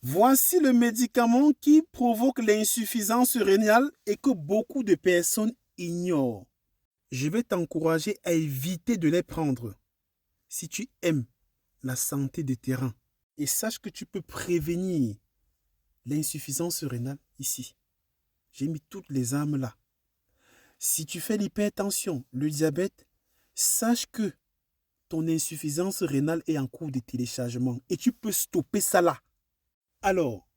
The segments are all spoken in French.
Voici le médicament qui provoque l'insuffisance rénale et que beaucoup de personnes ignorent. Je vais t'encourager à éviter de les prendre si tu aimes la santé des terrains. Et sache que tu peux prévenir l'insuffisance rénale ici. J'ai mis toutes les armes là. Si tu fais l'hypertension, le diabète, sache que ton insuffisance rénale est en cours de téléchargement et tu peux stopper ça là. Alors,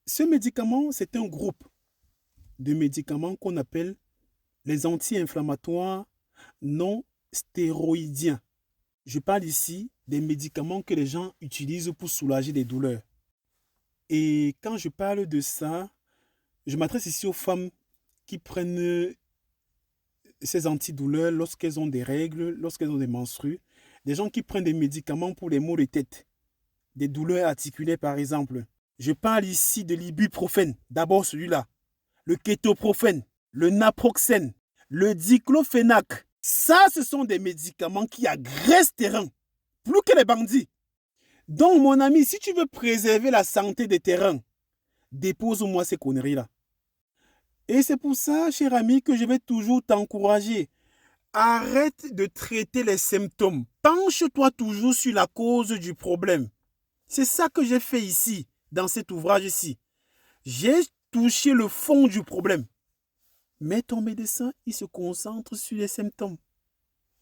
ce médicament, c'est un groupe de médicaments qu'on appelle les anti-inflammatoires non stéroïdiens. Je parle ici des médicaments que les gens utilisent pour soulager les douleurs. Et quand je parle de ça, je m'adresse ici aux femmes qui prennent ces antidouleurs lorsqu'elles ont des règles, lorsqu'elles ont des menstrues, des gens qui prennent des médicaments pour les maux de tête, des douleurs articulaires par exemple. Je parle ici de l'ibuprofène, d'abord celui-là, le kétoprophène, le naproxène, le diclofénac. Ça, ce sont des médicaments qui agressent tes reins, plus que les bandits. Donc, mon ami, si tu veux préserver la santé des terrains, dépose-moi ces conneries-là. Et c'est pour ça, cher ami, que je vais toujours t'encourager. Arrête de traiter les symptômes. Penche-toi toujours sur la cause du problème. C'est ça que j'ai fait ici, dans cet ouvrage-ci. J'ai touché le fond du problème. Mais ton médecin, il se concentre sur les symptômes.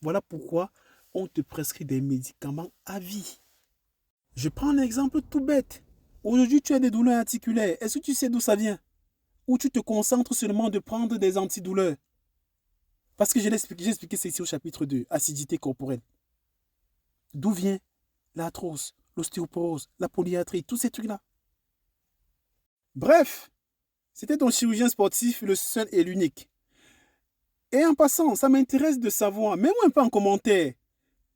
Voilà pourquoi on te prescrit des médicaments à vie. Je prends un exemple tout bête. Aujourd'hui, tu as des douleurs articulaires. Est-ce que tu sais d'où ça vient? Ou tu te concentres seulement de prendre des antidouleurs? Parce que j'ai expliqué ça ici au chapitre 2, acidité corporelle. D'où vient l'arthrose, l'ostéoporose, la polyarthrite, tous ces trucs-là? Bref, c'était ton chirurgien sportif, le seul et l'unique. Et en passant, ça m'intéresse de savoir, mets-moi un peu en commentaire,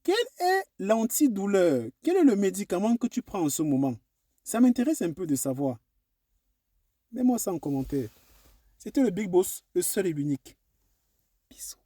quel est l'antidouleur? Quel est le médicament que tu prends en ce moment? Ça m'intéresse un peu de savoir. Mets-moi ça en commentaire. C'était le Big Boss, le seul et l'unique. Bisous.